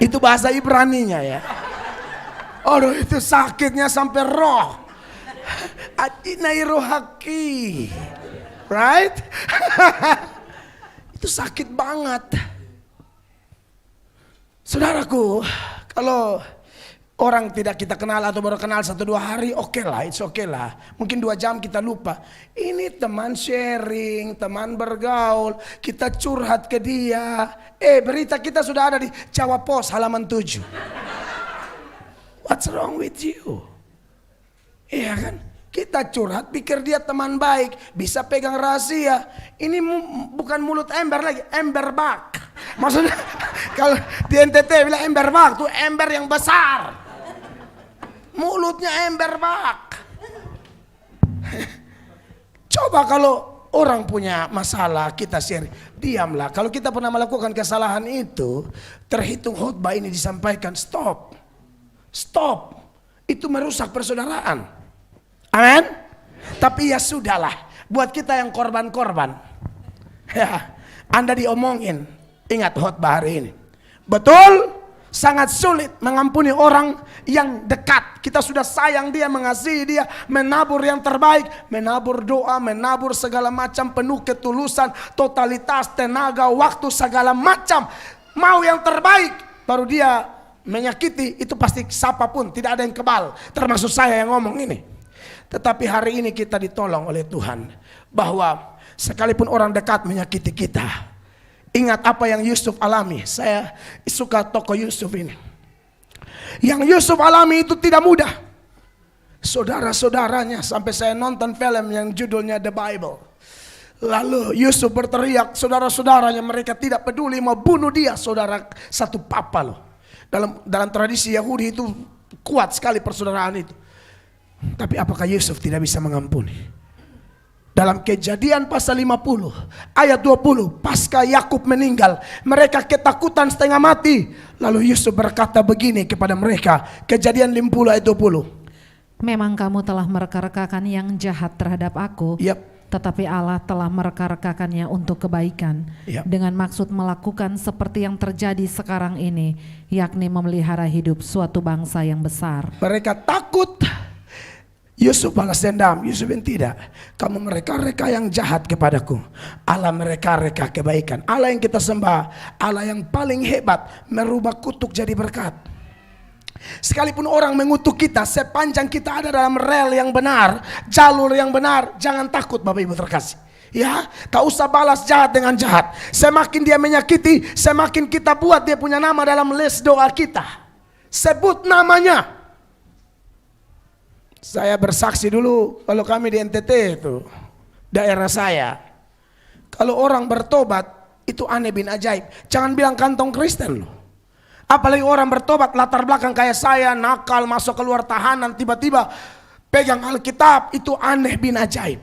Itu bahasa Ibraninya ya. Oh, itu sakitnya sampai roh. Acinai rohaki. Right? Itu sakit banget. Saudaraku, kalau orang tidak kita kenal atau baru kenal 1-2 hari, oke lah, it's oke lah. Mungkin 2 jam kita lupa. Ini teman sharing, teman bergaul, kita curhat ke dia. Berita kita sudah ada di Jawa Pos halaman 7. What's wrong with you? Iya kan? Kita curhat, pikir dia teman baik, bisa pegang rahasia. Ini bukan mulut ember lagi, ember bak. Maksudnya kalau di NTT bilang ember bak, tuh ember yang besar. Mulutnya ember bak. Coba kalau orang punya masalah, kita share, diamlah. Kalau kita pernah melakukan kesalahan itu, terhitung khotbah ini disampaikan, stop. Stop. Itu merusak persaudaraan. Amin. Tapi ya sudahlah, buat kita yang korban-korban, ya, Anda diomongin. Ingat khotbah hari ini. Betul, sangat sulit mengampuni orang yang dekat. Kita sudah sayang dia, mengasihi dia, menabur yang terbaik, menabur doa, menabur segala macam, penuh ketulusan, totalitas, tenaga, waktu, segala macam. Mau yang terbaik, baru dia menyakiti, itu pasti siapapun, tidak ada yang kebal. Termasuk saya yang ngomong ini. Tetapi hari ini kita ditolong oleh Tuhan bahwa sekalipun orang dekat menyakiti kita, ingat apa yang Yusuf alami. Saya suka tokoh Yusuf ini. Yang Yusuf alami itu tidak mudah. Saudara-saudaranya, sampai saya nonton film yang judulnya The Bible. Lalu Yusuf berteriak, saudara-saudaranya mereka tidak peduli, mau bunuh dia, saudara satu papa loh. Dalam tradisi Yahudi itu kuat sekali persaudaraan itu. Tapi apakah Yusuf tidak bisa mengampuni? Dalam Kejadian pasal 50 ayat 20, pasca Yakub meninggal, mereka ketakutan setengah mati. Lalu Yusuf berkata begini kepada mereka, Kejadian 50 ayat 20. Memang kamu telah mereka-rekakan yang jahat terhadap aku, tetapi Allah telah mereka-rekakannya untuk kebaikan, dengan maksud melakukan seperti yang terjadi sekarang ini, yakni memelihara hidup suatu bangsa yang besar. Mereka takut. Yusuf balas dendam. Yusuf yang tidak. Kamu mereka-reka yang jahat kepadaku, Allah mereka-reka kebaikan. Allah yang kita sembah, Allah yang paling hebat, merubah kutuk jadi berkat. Sekalipun orang mengutuk kita, sepanjang kita ada dalam rel yang benar, jalur yang benar, jangan takut Bapak Ibu terkasih. Ya, tak usah balas jahat dengan jahat. Semakin dia menyakiti, semakin kita buat dia punya nama dalam list doa kita. Sebut namanya. Saya bersaksi dulu kalau kami di NTT itu, daerah saya, kalau orang bertobat itu aneh bin ajaib. Jangan bilang kantong Kristen loh. Apalagi orang bertobat latar belakang kayak saya, nakal, masuk keluar tahanan, tiba-tiba pegang Alkitab, itu aneh bin ajaib.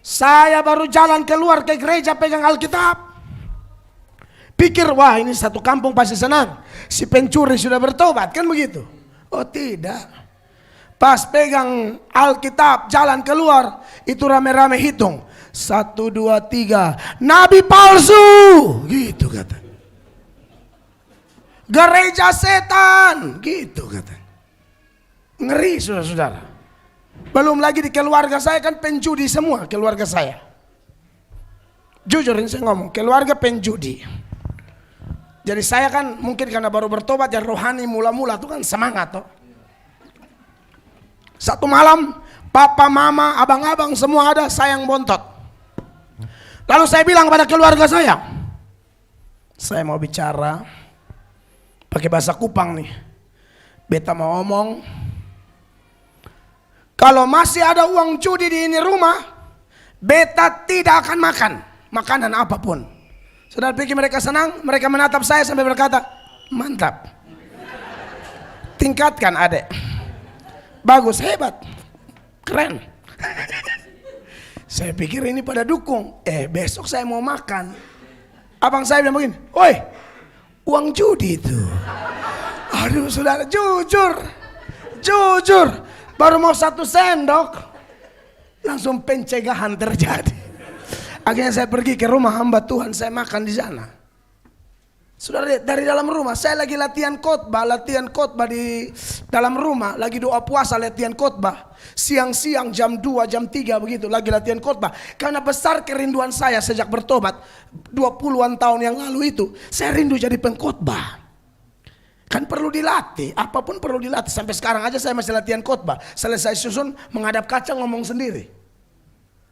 Saya baru jalan keluar ke gereja pegang Alkitab, pikir wah ini satu kampung pasti senang, si pencuri sudah bertobat, kan begitu? Oh tidak. Pas pegang Alkitab jalan keluar, itu rame-rame hitung, 1, 2, 3, nabi palsu, gitu kata. Gereja setan, gitu kata. Ngeri saudara-saudara. Belum lagi di keluarga saya kan penjudi semua, keluarga saya. Jujur ini saya ngomong, keluarga penjudi. Jadi saya kan mungkin karena baru bertobat ya, rohani mula-mula tuh kan semangat toh. Satu malam papa, mama, abang-abang semua ada, saya yang bontot. Lalu saya bilang pada keluarga saya mau bicara pakai bahasa Kupang nih. Beta mau ngomong, kalau masih ada uang judi di ini rumah, Beta tidak akan makan makanan apapun. Saudara pikir mereka senang? Mereka menatap saya sampai berkata, mantap. Tingkatkan adek. Bagus, hebat. Keren. Saya pikir ini pada dukung. Besok saya mau makan. Abang saya bilang begini, woi, uang judi itu. Aduh saudara, jujur. Baru mau 1 sendok, langsung pencegahan terjadi. Akhirnya saya pergi ke rumah hamba Tuhan, saya makan di sana. Saudara, dari dalam rumah saya lagi latihan khotbah di dalam rumah, lagi doa puasa, latihan khotbah. Siang-siang jam 2, jam 3 begitu lagi latihan khotbah. Karena besar kerinduan saya sejak bertobat 20-an tahun yang lalu itu, saya rindu jadi pengkhotbah. Kan perlu dilatih, apapun perlu dilatih. Sampai sekarang aja saya masih latihan khotbah. Selesai susun menghadap kaca ngomong sendiri.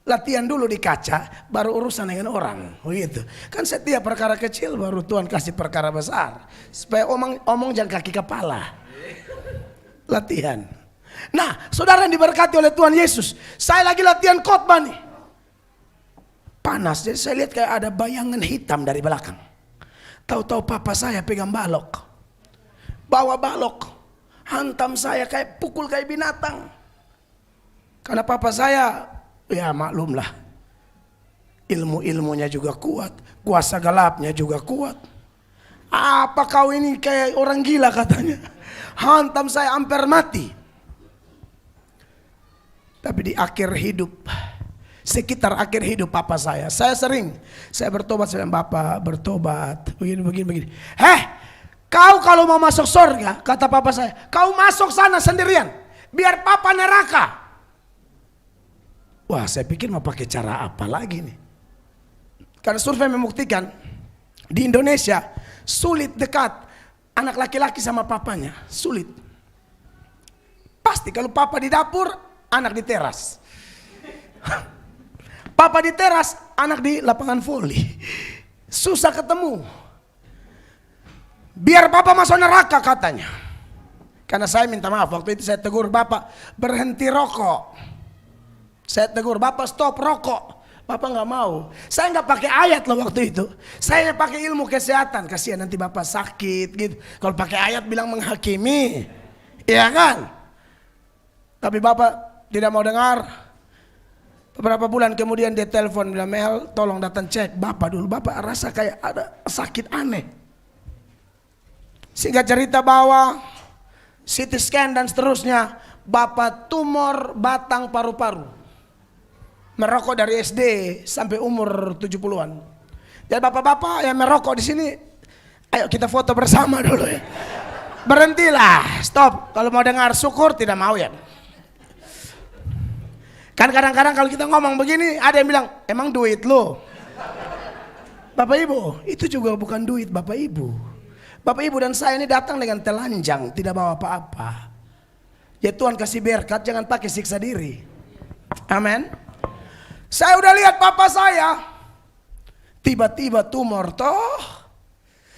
Latihan dulu di kaca, baru urusan dengan orang. Begitu. Kan setiap perkara kecil baru Tuhan kasih perkara besar. Supaya omong jangan kaki kepala. Latihan. Nah, saudara yang diberkati oleh Tuhan Yesus, saya lagi latihan khotbah nih. Panas, jadi saya lihat kayak ada bayangan hitam dari belakang. Tahu-tahu papa saya pegang balok. Bawa balok. Hantam saya kayak pukul kayak binatang. Karena papa saya, ya maklumlah, ilmunya juga kuat, kuasa gelapnya juga kuat. Apa kau ini kayak orang gila katanya. Hantam saya hampir mati. Tapi di akhir hidup, sekitar akhir hidup papa saya bertobat, saya bapak bertobat, begini. Kau kalau mau masuk surga, kata papa saya, kau masuk sana sendirian, biar papa neraka. Wah, saya pikir mau pakai cara apa lagi nih? Karena survei membuktikan di Indonesia sulit dekat anak laki-laki sama papanya, sulit. Pasti kalau papa di dapur, anak di teras. Papa di teras, anak di lapangan voli. Susah ketemu. Biar papa masuk neraka katanya. Karena saya minta maaf, waktu itu saya tegur bapak, berhenti rokok. Saya tegur, bapak stop rokok. Bapak nggak mau. Saya nggak pakai ayat loh waktu itu. Saya pakai ilmu kesehatan. Kasihan nanti bapak sakit gitu. Kalau pakai ayat bilang menghakimi, iya kan? Tapi bapak tidak mau dengar. Beberapa bulan kemudian dia telepon, bilang, Mel, tolong datang cek bapak dulu. Bapak rasa kayak ada sakit aneh. Singkat cerita bawa CT scan dan seterusnya, bapak tumor batang paru-paru. Merokok dari SD sampai umur 70-an. Jadi bapak-bapak yang merokok di sini, ayo kita foto bersama dulu ya. Berhentilah, stop. Kalau mau dengar syukur, tidak mau ya. Kan kadang-kadang kalau kita ngomong begini, ada yang bilang, emang duit lo? Bapak Ibu, itu juga bukan duit Bapak Ibu. Bapak Ibu dan saya ini datang dengan telanjang, tidak bawa apa-apa. Ya Tuhan kasih berkat, jangan pakai siksa diri. Amin. Saya udah lihat papa saya, tiba-tiba tumor toh.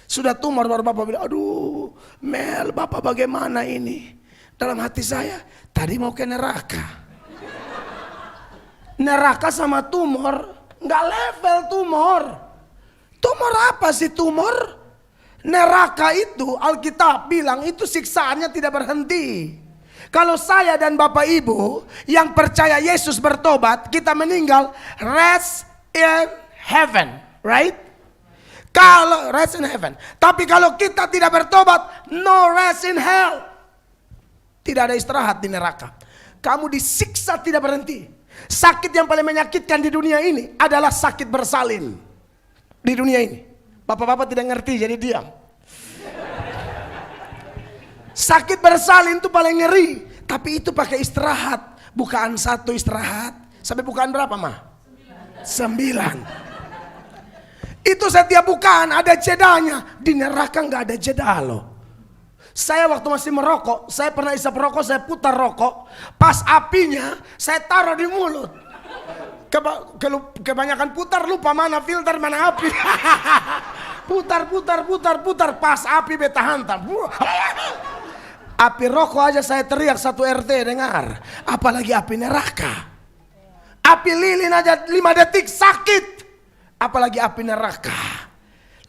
Sudah tumor baru bapak bilang, aduh Mel, bapak bagaimana ini? Dalam hati saya, tadi mau ke neraka. Neraka sama tumor, nggak level tumor. Tumor apa sih tumor? Neraka itu Alkitab bilang itu siksaannya tidak berhenti. Kalau saya dan Bapak Ibu yang percaya Yesus bertobat, kita meninggal, rest in heaven, right? Kalau rest in heaven. Tapi kalau kita tidak bertobat, no rest in hell. Tidak ada istirahat di neraka. Kamu disiksa tidak berhenti. Sakit yang paling menyakitkan di dunia ini adalah sakit bersalin. Di dunia ini. Bapak-bapak tidak ngerti jadi diam. Sakit bersalin itu paling ngeri. Tapi itu pakai istirahat. Bukaan 1 istirahat. Sampai bukaan berapa mah? 9. Itu setiap bukaan ada jedanya. Di neraka nggak ada jeda loh. Saya waktu masih merokok, saya pernah isap rokok, saya putar rokok. Pas apinya saya taruh di mulut. Kebanyakan putar lupa mana filter mana api. Putar. Pas api beta hantam. Api rokok aja saya teriak 1 RT dengar. Apalagi api neraka. Api lilin aja 5 detik sakit, apalagi api neraka.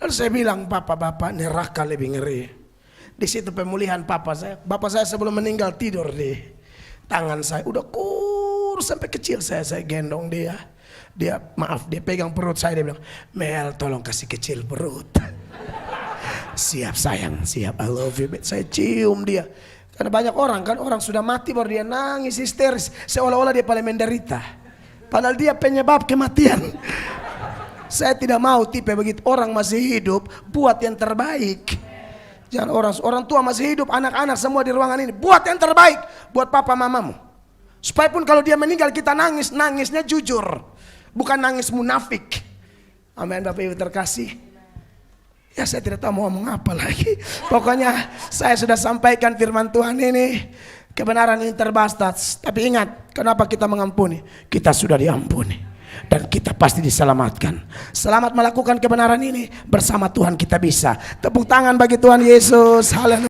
Lalu saya bilang, bapak neraka lebih ngeri. Di situ pemulihan papa saya. Bapak saya sebelum meninggal tidur di tangan saya, udah kurus sampai kecil. Saya gendong dia. Dia pegang perut saya, dia bilang, Mel tolong kasih kecil perut. Siap sayang, siap, I love you. Saya cium dia. Karena banyak orang kan, orang sudah mati baru dia nangis histeris, seolah-olah dia paling menderita. Padahal dia penyebab kematian. Saya tidak mau tipe begitu. Orang masih hidup, buat yang terbaik. Jangan orang tua masih hidup, anak-anak semua di ruangan ini, buat yang terbaik buat papa mamamu. Supaya pun kalau dia meninggal kita nangis, nangisnya jujur, bukan nangis munafik. Amin Bapak Ibu terkasih. Ya saya tidak tahu mau ngomong apa lagi. Pokoknya saya sudah sampaikan firman Tuhan ini. Kebenaran ini terbatas. Tapi ingat, kenapa kita mengampuni? Kita sudah diampuni. Dan kita pasti diselamatkan. Selamat melakukan kebenaran ini. Bersama Tuhan kita bisa. Tepuk tangan bagi Tuhan Yesus. Haleluya.